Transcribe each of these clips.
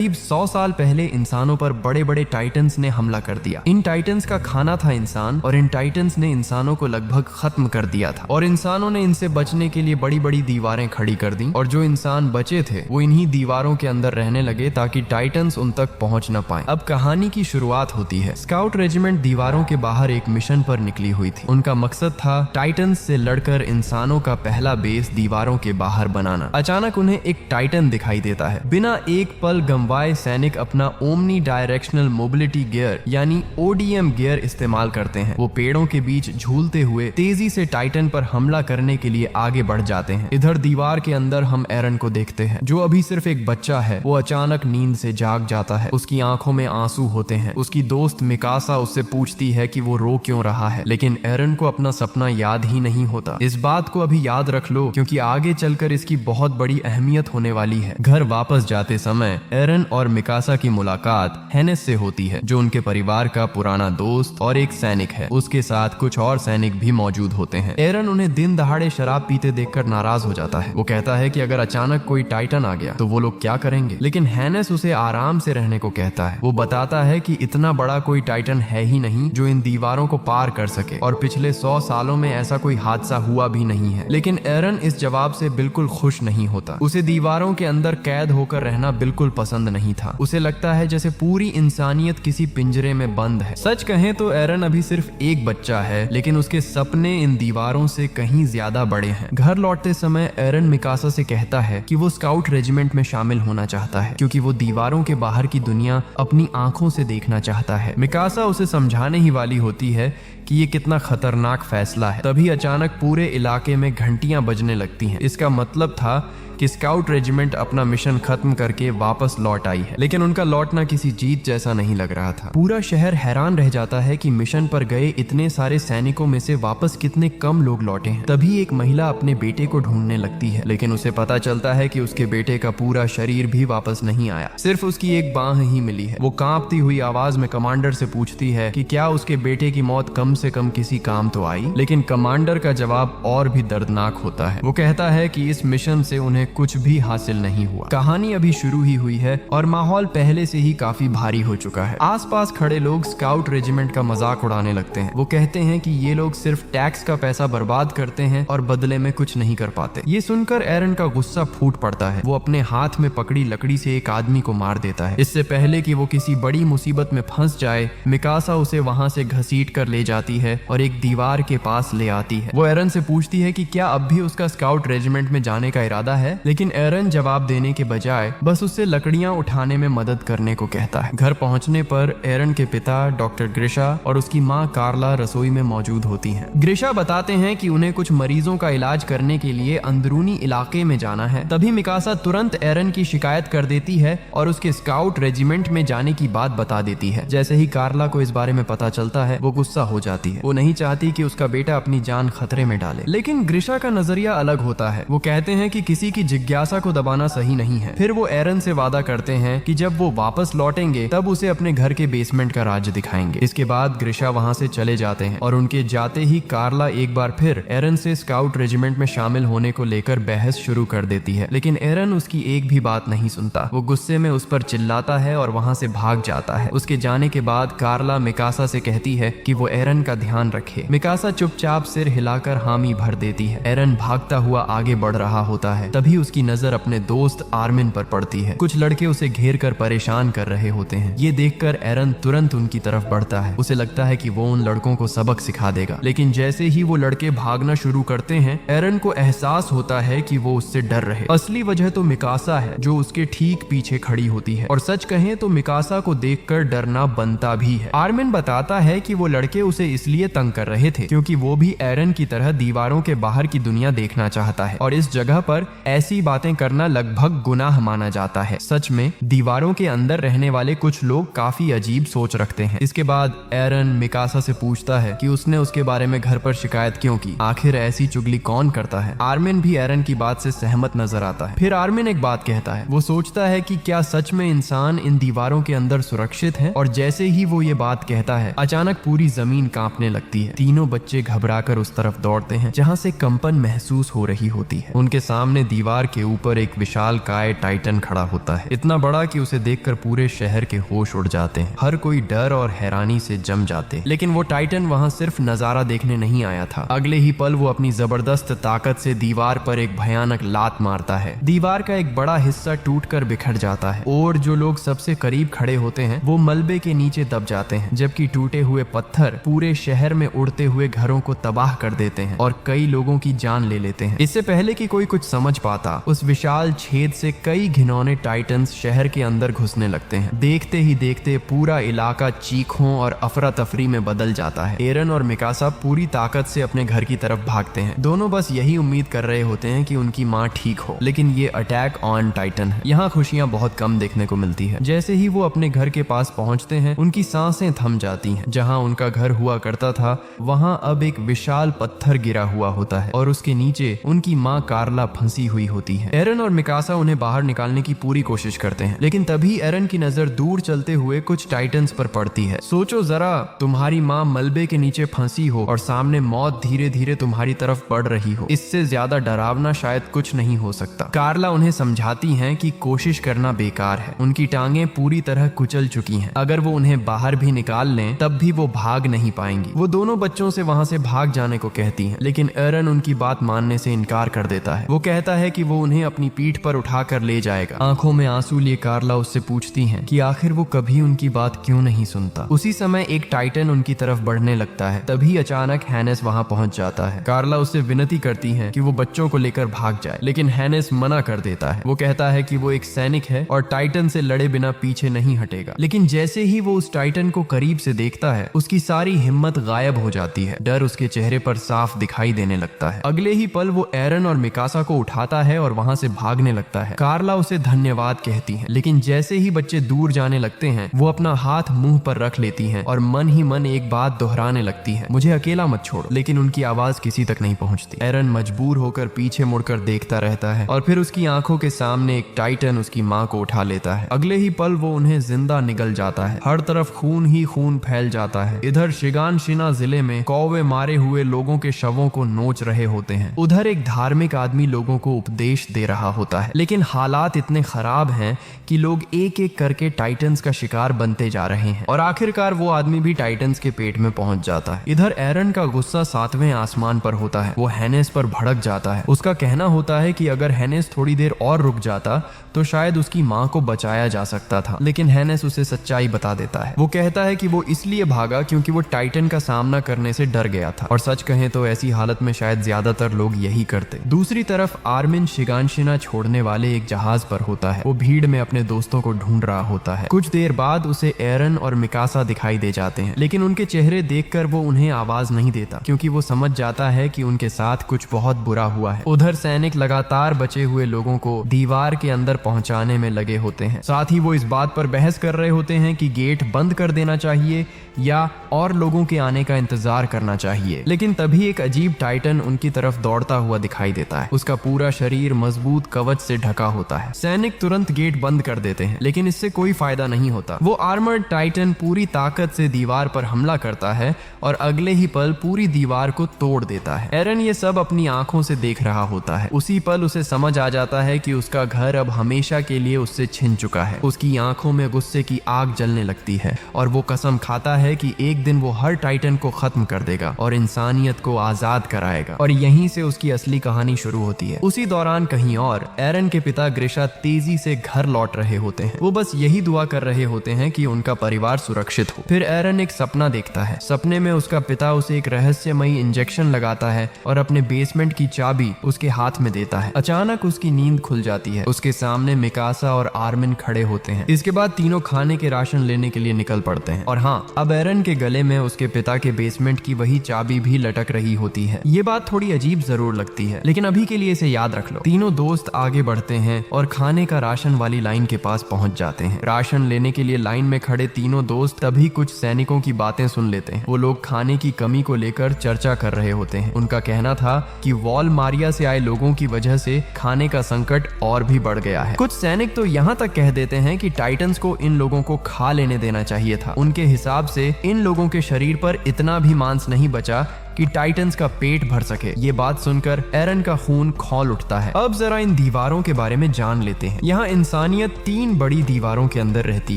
करीब 100 साल पहले इंसानों पर बड़े बड़े टाइटन्स ने हमला कर दिया। इन टाइटन्स का खाना था इंसान और इन टाइटन्स ने इंसानों को लगभग खत्म कर दिया था और इंसानों ने इनसे बचने के लिए बड़ी बड़ी दीवारें खड़ी कर दी और जो इंसान बचे थे वो इन्हीं दीवारों के अंदर रहने लगे ताकि टाइटन्स उन तक पहुंच न पाए। अब कहानी की शुरुआत होती है। स्काउट रेजिमेंट दीवारों के बाहर एक मिशन पर निकली हुई थी। उनका मकसद था टाइटन्स से लड़कर इंसानों का पहला बेस दीवारों के बाहर बनाना। अचानक उन्हें एक टाइटन दिखाई देता है। बिना एक पल गंवाए सैनिक अपना ओमनी डायरेक्शनल मोबिलिटी गियर यानी ODM गियर इस्तेमाल करते हैं। वो पेड़ों के बीच झूलते हुए तेजी से टाइटन पर हमला करने के लिए आगे बढ़ जाते हैं। इधर दीवार के अंदर हम एरन को देखते हैं जो अभी सिर्फ एक बच्चा है। वो अचानक नींद से जाग जाता है। उसकी आंखों में आंसू होते हैं। उसकी दोस्त मिकासा उससे पूछती है कि वो रो क्यों रहा है, लेकिन एरन को अपना सपना याद ही नहीं होता। इस बात को अभी याद रख लो क्योंकि आगे चलकर इसकी बहुत बड़ी अहमियत होने वाली है। घर वापस जाते समय एरन और मिकासा की मुलाकात हेनेस से होती है जो उनके परिवार का पुराना दोस्त और एक सैनिक है। उसके साथ कुछ और सैनिक भी मौजूद होते हैं। एरन उन्हें दिन दहाड़े शराब पीते देखकर नाराज हो जाता है। वो कहता है कि अगर अचानक कोई टाइटन आ गया तो वो लोग क्या करेंगे, लेकिन हेनेस उसे आराम से रहने को कहता है। वो बताता है कि इतना बड़ा कोई टाइटन है ही नहीं जो इन दीवारों को पार कर सके और पिछले 100 सालों में ऐसा कोई हादसा हुआ भी नहीं है। लेकिन एरन इस जवाब से बिल्कुल खुश नहीं होता। उसे दीवारों के अंदर कैद होकर रहना बिल्कुल पसंद नहीं था। उसे लगता है जैसे पूरी इंसानियत किसी पिंजरे में बंद है। सच कहें तो एरन अभी सिर्फ एक बच्चा है, लेकिन उसके सपने इन दीवारों से कहीं ज्यादा बड़े हैं। घर लौटते समय एरन मिकासा से कहता है कि वो स्काउट रेजिमेंट में शामिल होना चाहता है क्योंकि वो दीवारों के बाहर की दुनिया अपनी आंखों से देखना चाहता है। मिकासा उसे समझाने ही वाली होती है कि ये कितना खतरनाक फैसला है। तभी अचानक पूरे इलाके में घंटियां बजने लगती हैं। इसका मतलब था कि स्काउट रेजिमेंट अपना मिशन खत्म करके वापस लौट आई है, लेकिन उनका लौटना किसी जीत जैसा नहीं लग रहा था। पूरा शहर हैरान रह जाता है कि मिशन पर गए इतने सारे सैनिकों में से वापस कितने कम लोग लौटे हैं। तभी एक महिला अपने बेटे को ढूंढने लगती है, लेकिन उसे पता चलता है कि उसके बेटे का पूरा शरीर भी वापस नहीं आया, सिर्फ उसकी एक बांह ही मिली है। वो कांपती हुई आवाज में कमांडर से पूछती है कि क्या उसके बेटे की मौत कम से कम किसी काम तो आई, लेकिन कमांडर का जवाब और भी दर्दनाक होता है। वो कहता है कि इस मिशन से उन्हें कुछ भी हासिल नहीं हुआ। कहानी अभी शुरू ही हुई है और माहौल पहले से ही काफी भारी हो चुका है। आसपास खड़े लोग स्काउट रेजिमेंट का मजाक उड़ाने लगते हैं। वो कहते हैं कि ये लोग सिर्फ टैक्स का पैसा बर्बाद करते हैं और बदले में कुछ नहीं कर पाते। ये सुनकर एरन का गुस्सा फूट पड़ता है। वो अपने हाथ में पकड़ी लकड़ी से एक आदमी को मार देता है। इससे पहले कि वो किसी बड़ी मुसीबत में फंस जाए, मिकासा उसे वहां से घसीट कर ले जाती है और एक दीवार के पास ले आती है। वो एरन से पूछती है कि क्या अब भी उसका स्काउट रेजिमेंट में जाने का इरादा है, लेकिन एरन जवाब देने के बजाय बस उससे लकड़ियां उठाने में मदद करने को कहता है। घर पहुंचने पर एरन के पिता डॉक्टर ग्रिशा और उसकी मां कार्ला रसोई में मौजूद होती हैं। ग्रिशा बताते हैं कि उन्हें कुछ मरीजों का इलाज करने के लिए अंदरूनी इलाके में जाना है। तभी मिकासा तुरंत एरन की शिकायत कर देती है और उसके स्काउट रेजिमेंट में जाने की बात बता देती है। जैसे ही कार्ला को इस बारे में पता चलता है वो गुस्सा हो जाती है। वो नहीं चाहती कि उसका बेटा अपनी जान खतरे में डाले, लेकिन ग्रिशा का नजरिया अलग होता है। वो कहते हैं कि किसी की जिज्ञासा को दबाना सही नहीं है। फिर वो एरन से वादा करते हैं कि जब वो वापस लौटेंगे तब उसे अपने घर के बेसमेंट का राज दिखाएंगे। इसके बाद ग्रिशा वहां से चले जाते हैं और उनके जाते ही कार्ला एक बार फिर एरन से स्काउट रेजिमेंट में शामिल होने को लेकर बहस शुरू कर देती है, लेकिन एरन उसकी एक भी बात नहीं सुनता। वो गुस्से में उस पर चिल्लाता है और वहां से भाग जाता है। उसके जाने के बाद कार्ला मिकासा से कहती है कि वो एरन का ध्यान रखे। मिकासा चुपचाप सिर हिलाकर हामी भर देती है। एरन भागता हुआ आगे बढ़ रहा होता है। तभी उसकी नजर अपने दोस्त आर्मिन पर पड़ती है। कुछ लड़के उसे घेर कर परेशान कर रहे होते हैं। ये देखकर एरन तुरंत उनकी तरफ बढ़ता है। उसे लगता है कि वो उन लड़कों को सबक सिखा देगा, लेकिन जैसे ही वो लड़के भागना शुरू करते हैं एरन को एहसास होता है कि वो उससे डर रहे। असली वजह तो मिकासा है जो उसके ठीक पीछे खड़ी होती है, और सच कहें तो मिकासा को देखकर डरना बनता भी है। आर्मिन बताता है कि वो लड़के उसे इसलिए तंग कर रहे थे क्योंकि वो भी एरन की तरह दीवारों के बाहर की दुनिया देखना चाहता है और इस जगह पर ऐसी बातें करना लगभग गुनाह माना जाता है। सच में दीवारों के अंदर रहने वाले कुछ लोग काफी अजीब सोच रखते हैं। इसके बाद एरन मिकासा से पूछता है कि उसने उसके बारे में घर पर शिकायत क्यों की, आखिर ऐसी चुगली कौन करता है। आर्मिन भी एरन की बात से सहमत नजर आता है। फिर आर्मिन एक बात कहता है। वो सोचता है कि क्या सच में इंसान इन दीवारों के अंदर सुरक्षित है, और जैसे ही वो ये बात कहता है अचानक पूरी जमीन कांपने लगती है। तीनों बच्चे घबराकर उस तरफ दौड़ते हैं जहाँ से कंपन महसूस हो रही होती है। उनके सामने दीवार दीवार के ऊपर एक विशाल काय टाइटन खड़ा होता है, इतना बड़ा कि उसे देखकर पूरे शहर के होश उड़ जाते हैं। हर कोई डर और हैरानी से जम जाते हैं। लेकिन वो टाइटन वहां सिर्फ नजारा देखने नहीं आया था। अगले ही पल वो अपनी जबरदस्त ताकत से दीवार पर एक भयानक लात मारता है। दीवार का एक बड़ा हिस्सा टूटकर बिखर जाता है और जो लोग सबसे करीब खड़े होते हैं वो मलबे के नीचे दब जाते हैं, जबकि टूटे हुए पत्थर पूरे शहर में उड़ते हुए घरों को तबाह कर देते हैं और कई लोगों की जान ले लेते हैं। इससे पहले कि कोई कुछ समझ पाता, उस विशाल छेद से कई घिनौने टाइटन्स शहर के अंदर घुसने लगते हैं। देखते ही देखते पूरा इलाका चीखों और अफरा तफरी में बदल जाता है। एरन और मिकासा पूरी ताकत से अपने घर की तरफ भागते हैं। दोनों बस यही उम्मीद कर रहे होते हैं कि उनकी माँ ठीक हो, लेकिन ये अटैक ऑन टाइटन है। यहाँ खुशियाँ बहुत कम देखने को मिलती है। जैसे ही वो अपने घर के पास पहुंचते हैं, उनकी सांसें थम जाती हैं। जहाँ उनका घर हुआ करता था वहाँ अब एक विशाल पत्थर गिरा हुआ होता है और उसके नीचे उनकी माँ कार्ला फंसी हुई होती है। एरन और मिकासा उन्हें बाहर निकालने की पूरी कोशिश करते हैं, लेकिन तभी एरन की नजर दूर चलते हुए कुछ टाइटन्स पर पड़ती है। सोचो जरा, तुम्हारी माँ मलबे के नीचे फंसी हो और सामने मौत धीरे धीरे तुम्हारी तरफ बढ़ रही हो। इससे ज्यादा डरावना शायद कुछ नहीं हो सकता। कार्ला उन्हें समझाती हैं कि कोशिश करना बेकार है। उनकी टांगें पूरी तरह कुचल चुकी हैं। अगर वो उन्हें बाहर भी निकाल लें तब भी वो भाग नहीं पाएंगी। वो दोनों बच्चों से वहां से भाग जाने को कहती हैं, लेकिन एरन उनकी बात मानने से इनकार कर देता है। वो कहता है कि वो उन्हें अपनी पीठ पर उठाकर ले जाएगा। आंखों में आंसू लिए कार्ला उससे पूछती हैं कि आखिर वो कभी उनकी बात क्यों नहीं सुनता। उसी समय एक टाइटन उनकी तरफ बढ़ने लगता है। तभी अचानक हैनेस वहां पहुंच जाता है। कार्ला उससे विनती करती है कि वो बच्चों को लेकर भाग जाए, लेकिन हैनेस मना कर देता है। वो कहता है कि वो एक सैनिक है और टाइटन से लड़े बिना पीछे नहीं हटेगा। लेकिन जैसे ही वो उस टाइटन को करीब से देखता है, उसकी सारी हिम्मत गायब हो जाती है। डर उसके चेहरे पर साफ दिखाई देने लगता है। अगले ही पल वो एरन और मिकासा को उठाता है और वहां से भागने लगता है। कार्ला उसे धन्यवाद कहती है, लेकिन जैसे ही बच्चे दूर जाने लगते हैं वो अपना हाथ मुंह पर रख लेती हैं और मन ही मन एक बात दोहराने लगती है, मुझे अकेला मत छोड़ो। लेकिन उनकी आवाज किसी तक नहीं पहुंचती। एरन मजबूर होकर पीछे मुड़कर देखता रहता है और फिर उसकी आंखों के सामने एक टाइटन उसकी माँ को उठा लेता है। अगले ही पल वो उन्हें जिंदा निगल जाता है। हर तरफ खून ही खून फैल जाता है। इधर शिगानशिना जिले में कौवे मारे हुए लोगों के शवों को नोच रहे होते हैं। उधर एक धार्मिक आदमी लोगों को उपदेश दे रहा होता है, लेकिन हालात इतने खराब हैं कि लोग एक एक करके टाइटन्स का शिकार बनते जा रहे हैं और आखिरकार वो आदमी भी टाइटन्स के पेट में पहुंच जाता है। इधर एरन का गुस्सा 7वें आसमान पर होता है। वो हैनेस पर भड़क जाता है। उसका कहना होता है कि अगर हैनेस थोड़ी देर और रुक जाता तो शायद उसकी माँ को बचाया जा सकता था, लेकिन हैनेस उसे सच्चाई बता देता है। वो कहता है कि वो इसलिए भागा क्योंकि वो टाइटन का सामना करने से डर गया था, और सच कहें तो ऐसी हालत में शायद ज्यादातर लोग यही करते। दूसरी तरफ आर्मिन शिगानशिना छोड़ने वाले एक जहाज पर होता है। वो भीड़ में अपने दोस्तों को ढूंढ रहा होता है। कुछ देर बाद उसे एरन और मिकासा दिखाई दे जाते हैं, लेकिन उनके चेहरे देखकर वो उन्हें आवाज नहीं देता क्योंकि वो समझ जाता है कि उनके साथ कुछ बहुत बुरा हुआ है। उधर सैनिक लगातार बचे हुए लोगों को दीवार के अंदर पहुंचाने में लगे होते हैं। साथ ही वो इस बात पर बहस कर रहे होते हैं कि गेट बंद कर देना चाहिए या और लोगों के आने का इंतजार करना चाहिए। लेकिन तभी एक अजीब टाइटन उनकी तरफ दौड़ता हुआ दिखाई देता है। उसका पूरा शरीर मजबूत कवच से ढका होता है। सैनिक तुरंत गेट बंद कर देते हैं, लेकिन इससे कोई फायदा नहीं होता। वो आर्मर्ड टाइटन पूरी ताकत से दीवार पर हमला करता है और अगले ही पल पूरी दीवार को तोड़ देता है। एरन ये सब अपनी आंखों से देख रहा होता है। उसी पल उसे समझ आ जाता है कि उसका घर अब हमेशा के लिए उससे छिन चुका है। उसकी आंखों में गुस्से की आग जलने लगती है और वो कसम खाता है कि एक दिन वो हर टाइटन को खत्म कर देगा और इंसानियत को आजाद कराएगा। और यहीं से उसकी असली कहानी शुरू होती है। उसी दौरान कहीं और एरन के पिता ग्रिशा तेजी से घर लौट रहे होते हैं। वो बस यही दुआ कर रहे होते हैं कि उनका परिवार सुरक्षित हो। फिर एरन एक सपना देखता है। सपने में उसका पिता उसे एक रहस्यमयी इंजेक्शन लगाता है और अपने बेसमेंट की चाबी उसके हाथ में देता है। अचानक उसकी नींद खुल जाती है। उसके सामने मिकासा और आर्मिन खड़े होते हैं। इसके बाद तीनों खाने के राशन लेने के लिए निकल पड़ते हैं। और हाँ, अब एरन के गले में उसके पिता के बेसमेंट की वही चाबी भी लटक रही होती है। ये बात थोड़ी अजीब जरूर लगती है, लेकिन अभी के लिए इसे याद रख लो। तीनों दोस्त आगे बढ़ते हैं और खाने का राशन वाली लाइन के पास पहुंच जाते हैं। राशन लेने के लिए लाइन में खड़े तीनों दोस्त तभी कुछ सैनिकों की बातें सुन लेते हैं। वो लोग खाने की कमी को लेकर चर्चा कर रहे होते हैं। उनका कहना था कि वॉल मारिया से आए लोगों की वजह से खाने का संकट और भी बढ़ गया है। कुछ सैनिक तो यहाँ तक कह देते हैं कि टाइटन्स को इन लोगों को खा लेने देना चाहिए था। उनके हिसाब से इन लोगों के शरीर पर इतना भी मांस नहीं बचा कि टाइटन्स का पेट भर सके। ये बात सुनकर एरन का खून खौल उठता है। अब जरा इन दीवारों के बारे में जान लेते हैं। यहाँ इंसानियत 3 बड़ी दीवारों के अंदर रहती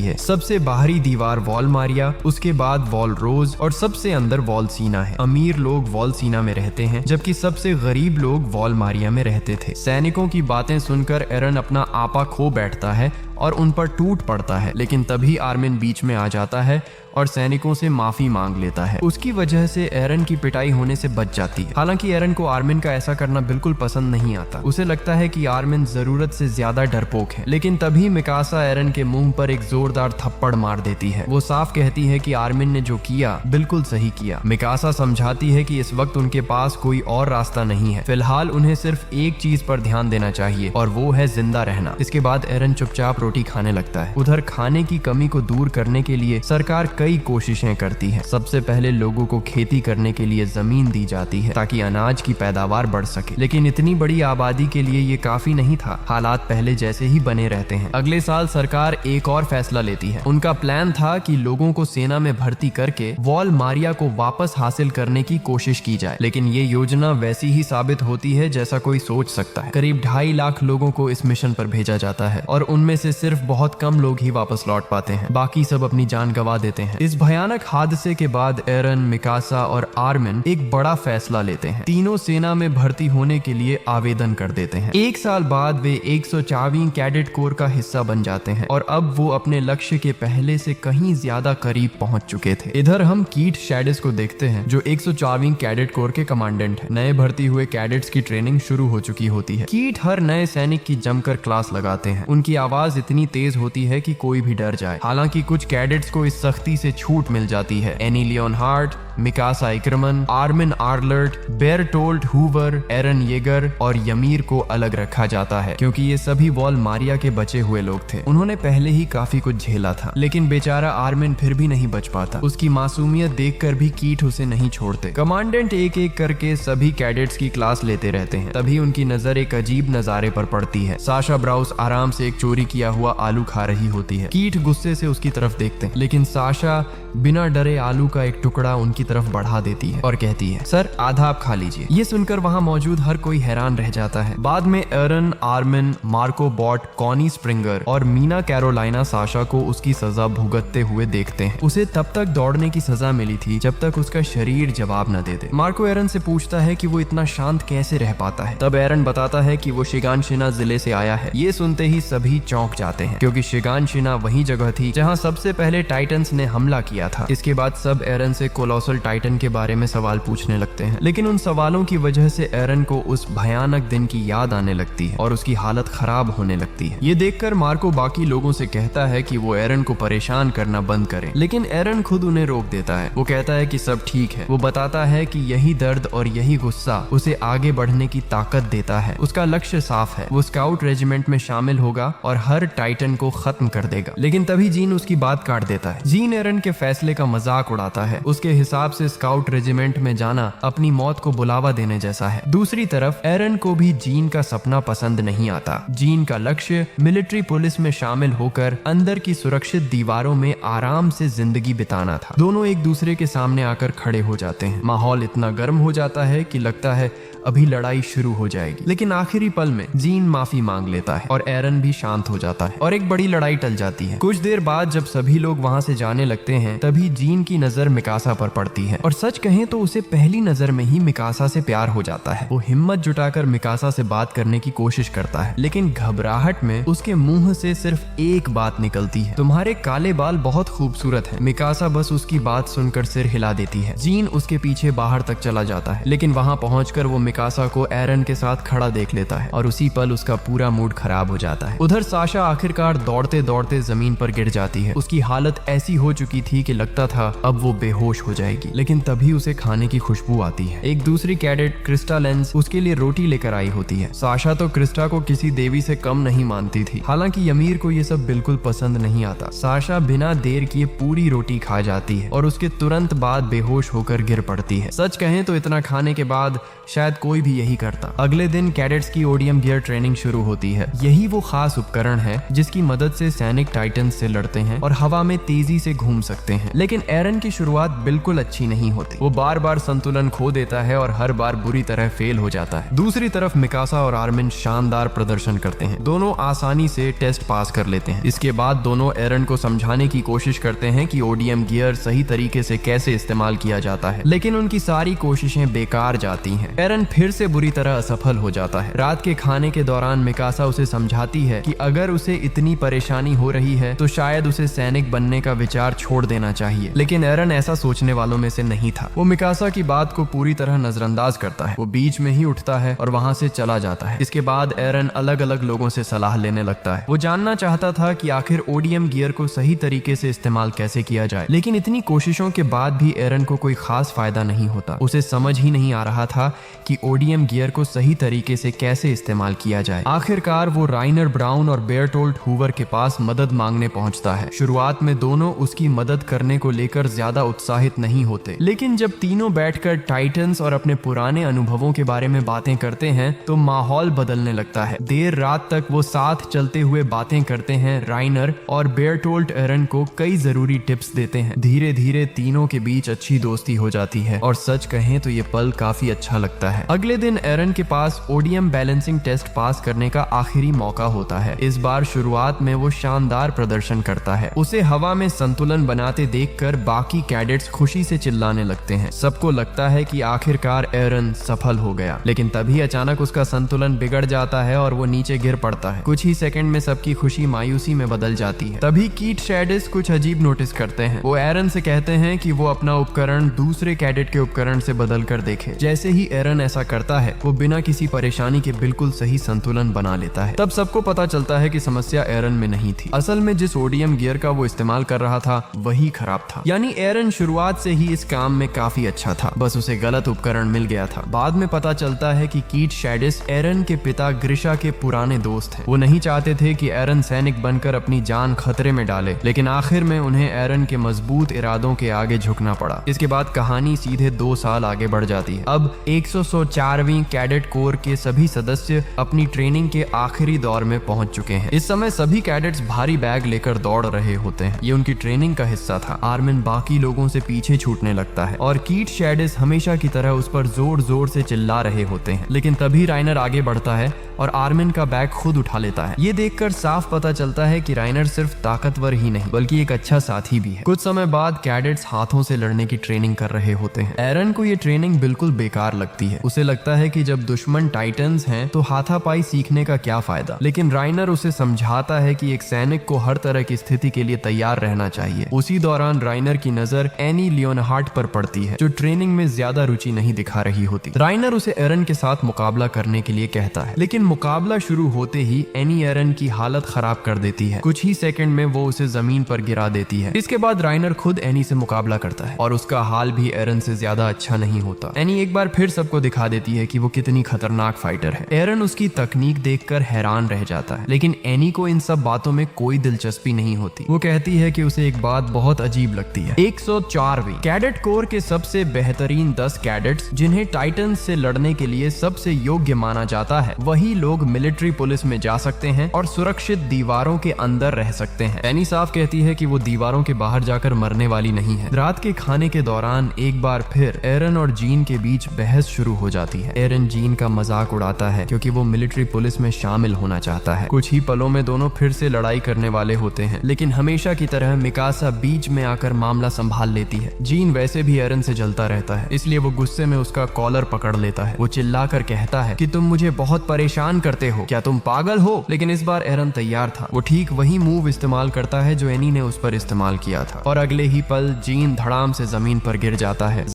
है। सबसे बाहरी दीवार वॉल मारिया, उसके बाद वॉल रोज और सबसे अंदर वॉल सीना है। अमीर लोग वॉल सीना में रहते हैं जबकि सबसे गरीब लोग वॉल मारिया में रहते थे। सैनिकों की बातें सुनकर एरन अपना आपा खो बैठता है और उन पर टूट पड़ता है, लेकिन तभी आर्मिन बीच में आ जाता है और सैनिकों से माफी मांग लेता है। उसकी वजह से एरन की पिटाई होने से बच जाती है। हालांकि एरन को आर्मिन का ऐसा करना बिल्कुल पसंद नहीं आता। उसे लगता है कि आर्मिन जरूरत से ज्यादा डरपोक है, लेकिन तभी मिकासा एरन के मुंह पर एक जोरदार थप्पड़ मार देती है। वो साफ कहती है कि आर्मिन ने जो किया बिल्कुल सही किया। मिकासा समझाती है कि इस वक्त उनके पास कोई और रास्ता नहीं है। फिलहाल उन्हें सिर्फ एक चीज पर ध्यान देना चाहिए और वो है जिंदा रहना। इसके बाद एरन चुपचाप रोटी खाने लगता है। उधर खाने की कमी को दूर करने के लिए सरकार कई कोशिशें करती है। सबसे पहले लोगों को खेती करने के लिए जमीन दी जाती है ताकि अनाज की पैदावार बढ़ सके, लेकिन इतनी बड़ी आबादी के लिए ये काफी नहीं था। हालात पहले जैसे ही बने रहते हैं। अगले साल सरकार एक और फैसला लेती है। उनका प्लान था कि लोगों को सेना में भर्ती करके वॉल मारिया को वापस हासिल करने की कोशिश की जाए, लेकिन ये योजना वैसी ही साबित होती है जैसा कोई सोच सकता है। करीब 2.5 लाख लोगों को इस मिशन पर भेजा जाता है और उनमें से सिर्फ बहुत कम लोग ही वापस लौट पाते हैं। बाकी सब अपनी जान गंवा देते हैं। इस भयानक हादसे के बाद एरन, मिकासा और आर्मिन एक बड़ा फैसला लेते हैं। तीनों सेना में भर्ती होने के लिए आवेदन कर देते हैं। 1 साल बाद वे 104वीं कैडेट कोर का हिस्सा बन जाते हैं और अब वो अपने लक्ष्य के पहले से कहीं ज्यादा करीब पहुंच चुके थे। इधर हम कीट शैडिस को देखते हैं जो 104वीं कैडेट कोर के कमांडेंट है। नए भर्ती हुए कैडेट्स की ट्रेनिंग शुरू हो चुकी होती है। कीट हर नए सैनिक की जमकर क्लास लगाते हैं। उनकी आवाज इतनी तेज होती है कि कोई भी डर जाए। हालांकि कुछ कैडेट्स को इस सख्ती से छूट मिल जाती है। Annie Leonhart, Mikasa Ackerman, Armin Arlert, Bertolt Hoover, Eren Yeager और यमीर को अलग रखा जाता है क्योंकि ये सभी वॉल मारिया के बचे हुए लोग थे। उन्होंने पहले ही काफी कुछ झेला था, लेकिन बेचारा आर्मिन फिर भी नहीं बच पाता। उसकी मासूमियत देखकर भी कीट उसे नहीं छोड़ते। कमांडेंट एक एक करके सभी कैडेट्स की क्लास लेते रहते हैं। तभी उनकी नजर एक अजीब नजारे पर पड़ती है। साशा ब्राउस आराम से एक चोरी किया हुआ आलू खा रही होती है। कीट गुस्से से उसकी तरफ देखते हैं, लेकिन साशा बिना डरे आलू का एक टुकड़ा उनकी तरफ बढ़ा देती है और कहती है, सर आधा आप खा लीजिए। ये सुनकर वहां मौजूद हर कोई हैरान रह जाता है। बाद में Eren, Armin, Marco Bott, Connie Springer और मीना कैरोलाइना साशा को उसकी सजा भुगतते हुए देखते हैं। उसे तब तक दौड़ने की सजा मिली थी जब तक उसका शरीर जवाब न दे दे। मार्को एरन से पूछता है कि वो इतना शांत कैसे रह पाता है। तब एरन बताता है कि वो शिगानशिना जिले से आया है। ये सुनते ही सभी चौंक जाते हैं क्योंकि शिगानशिना वही जगह थी जहाँ सबसे पहले टाइटन्स ने हमला किया था। इसके बाद सब एरन से कोलोसल टाइटन के बारे में सवाल पूछने लगते हैं, लेकिन उन सवालों की वजह से एरन को उस भयानक दिन की याद आने लगती है और उसकी हालत खराब होने लगती है। ये देखकर मार्को बाकी लोगों से कहता है कि वो एरन को परेशान करना बंद करें, लेकिन एरन खुद उन्हें रोक देता है। वो कहता है कि सब ठीक है। वो बताता है कि यही दर्द और यही गुस्सा उसे आगे बढ़ने की ताकत देता है। उसका लक्ष्य साफ है, वो स्काउट रेजिमेंट में शामिल होगा और हर टाइटन को खत्म कर देगा। लेकिन तभी जीन उसकी बात काट देता है। जीन एरन के फैसले का मजाक उड़ाता है। उसके हिसाब से स्काउट रेजिमेंट में जाना अपनी मौत को बुलावा देने जैसा है। दूसरी तरफ एरन को भी जीन का सपना पसंद नहीं आता। जीन का लक्ष्य मिलिट्री पुलिस में शामिल होकर अंदर की सुरक्षित दीवारों में आराम से जिंदगी बिताना था। दोनों एक दूसरे के सामने आकर खड़े हो जाते हैं। माहौल इतना गर्म हो जाता है कि लगता है अभी लड़ाई शुरू हो जाएगी, लेकिन आखिरी पल में जीन माफी मांग लेता है और एरन भी शांत हो जाता है और एक बड़ी लड़ाई टल जाती है। कुछ देर बाद जब सभी लोग वहां से जाने लगते हैं तभी जीन की नजर मिकासा पर पड़ती है और सच कहें तो उसे पहली नजर में ही मिकासा से प्यार हो जाता है। वो हिम्मत जुटाकर मिकासा से बात करने की कोशिश करता है, लेकिन घबराहट में उसके मुंह से सिर्फ एक बात निकलती है, तुम्हारे काले बाल बहुत खूबसूरत हैं। मिकासा बस उसकी बात सुनकर सिर हिला देती है। जीन उसके पीछे बाहर तक चला जाता है, लेकिन वहां पहुंचकर वो मिकासा को एरन के साथ खड़ा देख लेता है और उसी पल उसका पूरा मूड खराब हो जाता है। उधर साशा आखिरकार दौड़ते दौड़ते जमीन पर गिर जाती है। उसकी हालत ऐसी हो चुकी थी कि लगता था अब वो बेहोश हो जाएगी, लेकिन तभी उसे खाने की खुशबू आती है। एक दूसरी कैडेट क्रिस्टा लेंस उसके लिए रोटी लेकर आई होती है। साशा तो क्रिस्टा को किसी देवी से कम नहीं मानती थी। हालांकि यमीर को ये सब बिल्कुल पसंद नहीं आता। साशा बिना देर किए पूरी रोटी खा जाती है और उसके तुरंत बाद बेहोश होकर गिर पड़ती है। सच कहें तो इतना खाने के बाद शायद कोई भी यही करता। अगले दिन कैडेट्स की ओडियम गियर ट्रेनिंग शुरू होती है। यही वो खास उपकरण है जिसकी मदद से सैनिक टाइटन से लड़ते हैं और हवा में तेजी से घूम सकते लगते हैं। लेकिन एरन की शुरुआत बिल्कुल अच्छी नहीं होती। वो बार बार संतुलन खो देता है और हर बार बुरी तरह फेल हो जाता है। दूसरी तरफ मिकासा और आर्मिन शानदार प्रदर्शन करते हैं। दोनों आसानी से टेस्ट पास कर लेते हैं। इसके बाद दोनों एरन को समझाने की कोशिश करते हैं कि ओडीएम गियर सही तरीके से कैसे इस्तेमाल किया जाता है, लेकिन उनकी सारी कोशिशें बेकार जाती हैं। एरन फिर से बुरी तरह असफल हो जाता है। रात के खाने के दौरान मिकासा उसे समझाती है कि अगर उसे इतनी परेशानी हो रही है तो शायद उसे सैनिक बनने का विचार छोड़ देना चाहिए, लेकिन एरन ऐसा सोचने वालों में से नहीं था। वो मिकासा की बात को पूरी तरह नजरअंदाज करता है। वो बीच में ही उठता है और वहां से चला जाता है। इसके बाद एरन अलग अलग लोगों से सलाह लेने लगता है। वो जानना चाहता था कि आखिर ओडीएम गियर को सही तरीके से इस्तेमाल कैसे किया जाए, लेकिन इतनी कोशिशों के बाद भी एरन को कोई खास फायदा नहीं होता। उसे समझ ही नहीं आ रहा था कि ओडीएम गियर को सही तरीके से कैसे इस्तेमाल किया जाए। आखिरकार वो राइनर ब्राउन और बेयरटोल्ड हूवर के पास मदद मांगने पहुंचता है। शुरुआत में दोनों उसकी मदद करने को लेकर ज्यादा उत्साहित नहीं होते, लेकिन जब तीनों बैठकर टाइटन्स और अपने पुराने अनुभवों के बारे में बातें करते हैं तो माहौल बदलने लगता है। देर रात तक वो साथ चलते हुए बातें करते हैं। राइनर और बेयरटोल्ड एरन को कई जरूरी टिप्स देते हैं। धीरे धीरे तीनों के बीच अच्छी दोस्ती हो जाती है और सच कहें तो ये पल काफी अच्छा लगता है। अगले दिन एरन के पास ओडीएम बैलेंसिंग टेस्ट पास करने का आखिरी मौका होता है। इस बार शुरुआत में वो शानदार प्रदर्शन करता है। उसे हवा में संतुलन बनाते देखकर बाकी कैडेट्स खुशी से चिल्लाने लगते हैं। सबको लगता है कि आखिरकार एरन सफल हो गया, लेकिन तभी अचानक उसका संतुलन बिगड़ जाता है और वो नीचे गिर पड़ता है। कुछ ही सेकंड में सबकी खुशी मायूसी में बदल जाती है। तभी कीट शैडिस कुछ अजीब नोटिस करते हैं। वो एरन से कहते हैं कि वो अपना उपकरण दूसरे कैडेट के उपकरण से बदल कर देखे। जैसे ही एरन ऐसा करता है वो बिना किसी परेशानी के बिल्कुल सही संतुलन बना लेता है। तब सबको पता चलता है कि समस्या एरन में नहीं थी। असल में जिस ओडीएम गियर का वो इस्तेमाल कर रहा था वही खराब था। यानी एरन शुरुआत से ही इस काम में काफी अच्छा था, बस उसे गलत उपकरण मिल गया था। बाद में पता चलता है कि कीट शैडिस एरन के पिता ग्रिशा के पुराने दोस्त हैं। वो नहीं चाहते थे कि एरन सैनिक बनकर अपनी जान खतरे में डाले, लेकिन आखिर में उन्हें एरन के मजबूत इरादों के आगे झुकना पड़ा। इसके बाद कहानी सीधे 2 साल आगे बढ़ जाती है। अब 104वीं कैडेट कोर के सभी सदस्य अपनी ट्रेनिंग के आखिरी दौर में पहुंच चुके हैं। इस समय सभी कैडेट्स भारी बैग लेकर दौड़ रहे होते हैं। ये उनकी ट्रेनिंग का हिस्सा था। आर्मिन बाकी लोगों से पीछे छूटने लगता है और कीट शैडिस हमेशा की तरह उस पर जोर जोर से चिल्ला रहे होते हैं, लेकिन तभी राइनर आगे बढ़ता है और आर्मिन का बैग खुद उठा लेता है। ये देखकर साफ पता चलता है कि राइनर सिर्फ ताकतवर ही नहीं बल्कि एक अच्छा साथी भी है। कुछ समय बाद कैडेट्स हाथों से लड़ने की ट्रेनिंग कर रहे होते हैं। एरन को ये ट्रेनिंग बिल्कुल बेकार लगती है। उसे लगता है कि जब दुश्मन टाइटन्स हैं तो हाथापाई सीखने का क्या फायदा, लेकिन राइनर उसे समझाता है कि एक सैनिक को हर तरह की स्थिति के लिए तैयार रहना चाहिए। उसी दौरान राइनर की नजर एनी लियोनहार्ट पर पड़ती है, जो ट्रेनिंग में ज्यादा रुचि नहीं दिखा रही होती। राइनर उसे एरन के साथ मुकाबला करने के लिए कहता है, लेकिन मुकाबला शुरू होते ही एनी एरन की हालत खराब कर देती है। कुछ ही सेकंड में वो उसे जमीन पर गिरा देती है। इसके बाद राइनर खुद एनी से मुकाबला करता है और उसका हाल भी एरन से ज्यादा अच्छा नहीं होता। एनी एक बार फिर सबको दिखा देती है कि वो कितनी खतरनाक फाइटर है। एरन उसकी तकनीक देखकर हैरान रह जाता है, लेकिन एनी को इन सब बातों में कोई दिलचस्पी नहीं होती। वो कहती है कि उसे एक बात बहुत अजीब लगती है। 104वीं कैडेट कोर के सबसे बेहतरीन 10 कैडेट्स जिन्हें टाइटन्स से लड़ने के लिए सबसे योग्य माना जाता है, वही लोग मिलिट्री पुलिस में जा सकते हैं और सुरक्षित दीवारों के अंदर रह सकते हैं। एनी साफ कहती है कि वो दीवारों के बाहर जाकर मरने वाली नहीं है। रात के खाने के दौरान एक बार फिर एरन और जीन के बीच बहस शुरू हो जाती है। एरन जीन का मजाक उड़ाता है क्योंकि वो मिलिट्री पुलिस में शामिल होना चाहता है। कुछ ही पलों में दोनों फिर से लड़ाई करने वाले होते हैं, लेकिन हमेशा की तरह मिकासा बीच में आकर मामला संभाल लेती है। जीन वैसे भी एरन से जलता रहता है, इसलिए वो गुस्से में उसका कॉलर पकड़ लेता है। वो चिल्लाकर कहता है कि तुम मुझे बहुत परेशान करते हो, क्या तुम पागल हो? लेकिन इस बार एरन तैयार था। वो ठीक वही मूव इस्तेमाल करता है जो एनी ने उस पर इस्तेमाल किया था और अगले ही पल जीन धड़ाम से जमीन पर गिर जाता है।